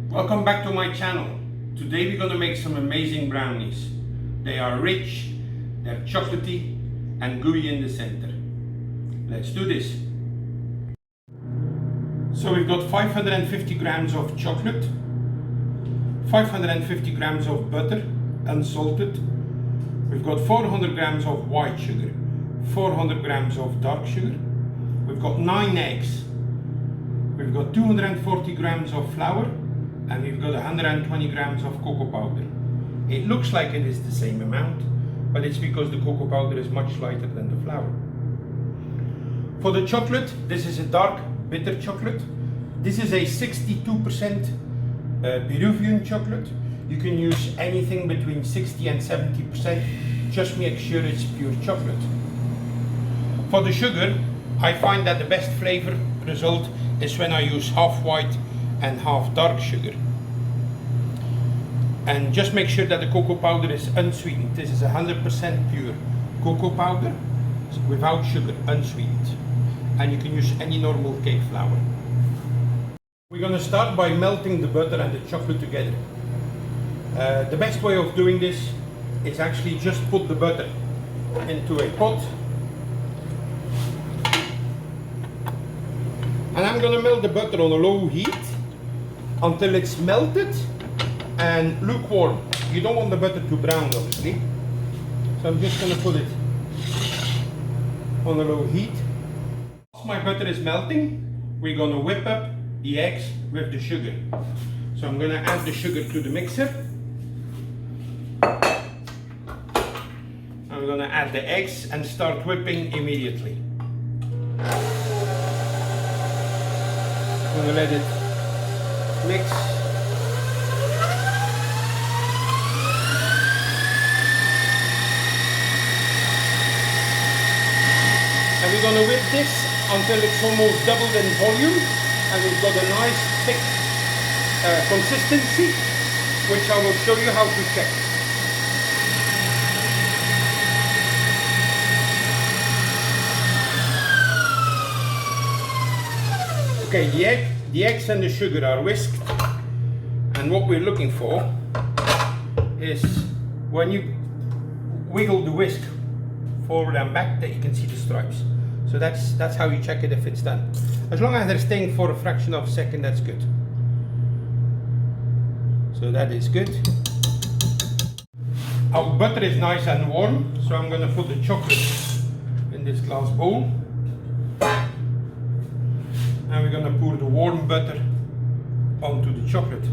Welcome back to my channel. Today we're going to make some amazing brownies. They are rich, they're chocolatey and gooey in the center. Let's do this. So we've got 550 grams of chocolate, 550 grams of butter, unsalted. We've got 400 grams of white sugar, 400 grams of dark sugar. We've got 9 eggs. We've got 240 grams of flour and we've got 120 grams of cocoa powder. It looks like it is the same amount, but it's because the cocoa powder is much lighter than the flour. For the chocolate, this is a dark bitter chocolate. This is a 62% Peruvian chocolate. You can use anything between 60 and 70%. Just make sure it's pure chocolate. For the sugar, I find that the best flavor result is when I use half white and half dark sugar. And just make sure that the cocoa powder is unsweetened. This is 100% pure cocoa powder without sugar, unsweetened. And you can use any normal cake flour. We're going to start by melting the butter and the chocolate together. The best way of doing this is actually just put the butter into a pot. And I'm going to melt the butter on a low heat until it's melted and lukewarm. You don't want the butter to brown, obviously. So I'm just going to put it on a low heat. Once my butter is melting, we're going to whip up the eggs with the sugar. So I'm going to add the sugar to the mixer. I'm going to add the eggs and start whipping immediately. I'm going to let it mix. And we're going to whip this until it's almost doubled in volume and we've got a nice thick consistency, which I will show you how to check. Okay, the eggs and the sugar are whisked, and what we're looking for is when you wiggle the whisk forward and back, that you can see the stripes. So that's how you check it if it's done. As long as they're staying for a fraction of a second, that's good. So that is good. Our butter is nice and warm, so I'm going to put the chocolate in this glass bowl. And we're going to pour the warm butter onto the chocolate.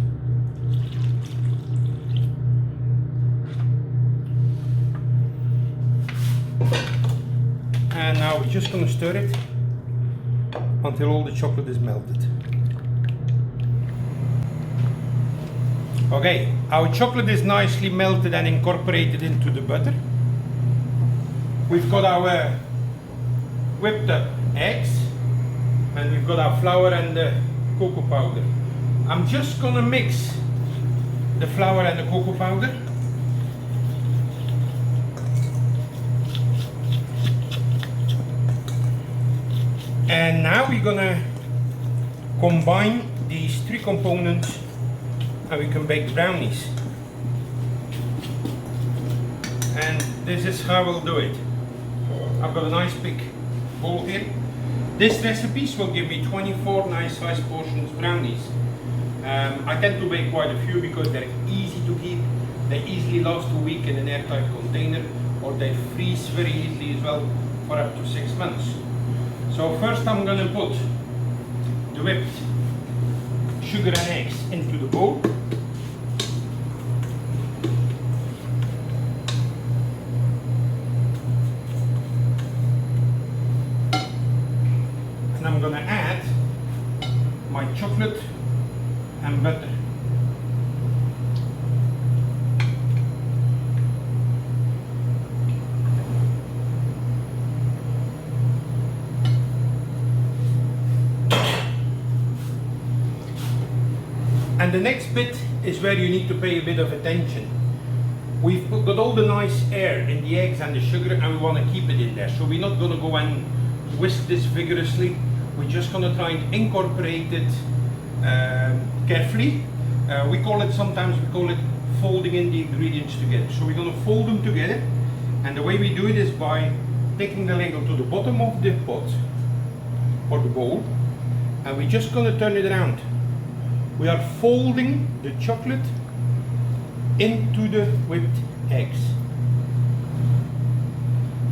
And now we're just going to stir it until all the chocolate is melted. Okay, our chocolate is nicely melted and incorporated into the butter. We've got our whipped up eggs. And we've got our flour and the cocoa powder. I'm just gonna mix the flour and the cocoa powder. And now we're gonna combine these three components and we can bake brownies. And this is how we'll do it. I've got a nice big bowl here. This recipes will give me 24 nice sized portions brownies. I tend to bake quite a few because they're easy to keep. They easily last a week in an airtight container, or they freeze very easily as well for up to 6 months. So first I'm going to put the whipped sugar and eggs into the bowl. I'm going to add my chocolate and butter. And the next bit is where you need to pay a bit of attention. We've got all the nice air in the eggs and the sugar and we want to keep it in there. So we're not going to go and whisk this vigorously. We're just going to try and incorporate it carefully We call it folding in the ingredients together. So we're going to fold them together, and the way we do it is by taking the ladle to the bottom of the pot or the bowl, and we're just going to turn it around. We are folding the chocolate into the whipped eggs,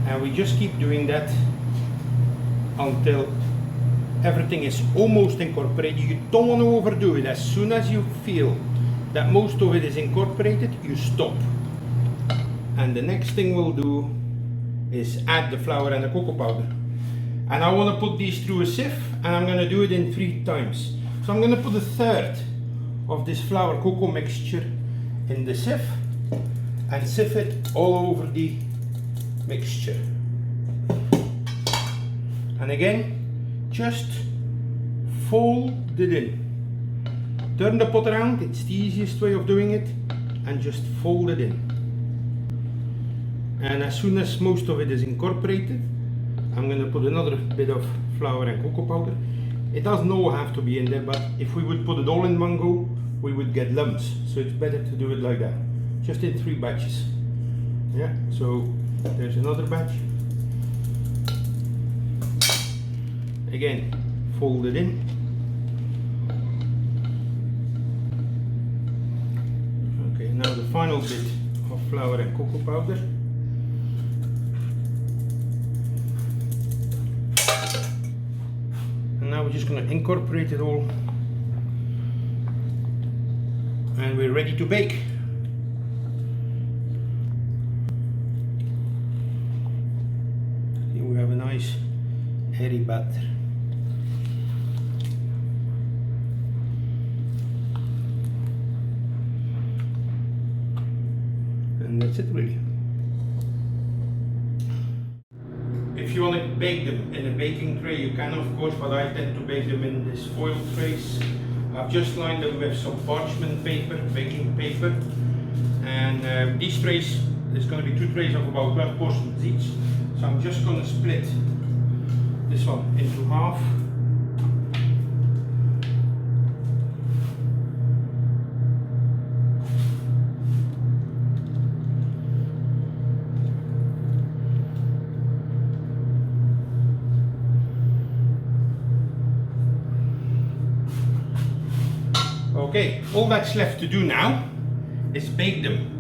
and we just keep doing that until everything is almost incorporated. You don't want to overdo it. As soon as you feel that most of it is incorporated, you stop. And the next thing we'll do is add the flour and the cocoa powder. And I want to put these through a sieve, and I'm going to do it in 3 times. So I'm going to put a third of this flour cocoa mixture in the sieve and sieve it all over the mixture. And again, just fold it in. Turn the pot around, it's the easiest way of doing it, and just fold it in. And as soon as most of it is incorporated, I'm going to put another bit of flour and cocoa powder. It doesn't all have to be in there, but if we would put it all in one go, we would get lumps. So it's better to do it like that, just in 3 batches. Yeah, so there's another batch. Again, fold it in. Okay, now the final bit of flour and cocoa powder. And now we're just going to incorporate it all. And we're ready to bake. Here we have a nice airy batter. And that's it really. If you want to bake them in a baking tray, you can of course, but I tend to bake them in this foil trays. I've just lined them with some parchment paper, baking paper, and these trays, there's going to be 2 trays of about 12 portions each. So I'm just going to split this one into half. Okay, all that's left to do now is bake them.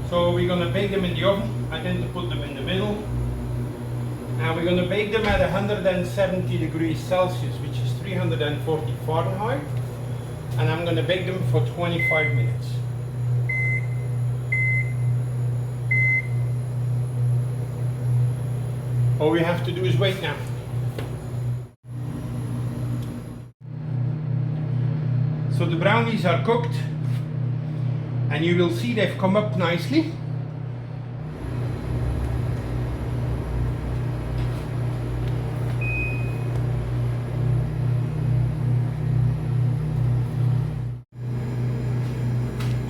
So we're going to bake them in the oven. I tend to put them in the middle. And we're going to bake them at 170 degrees Celsius, which is 340 Fahrenheit. And I'm going to bake them for 25 minutes. All we have to do is wait now. So the brownies are cooked, and you will see they've come up nicely.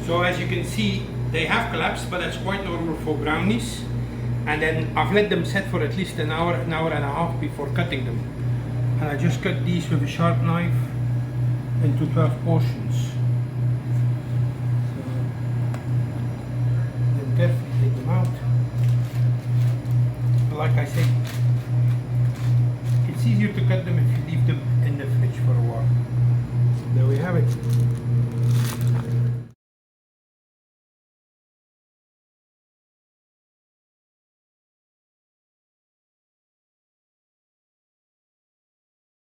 So as you can see, they have collapsed, but that's quite normal for brownies. And then I've let them set for at least an hour and a half before cutting them. And I just cut these with a sharp knife into 12 portions. So then carefully take them out. But like I said, it's easier to cut them if you leave them in the fridge for a while. There we have it.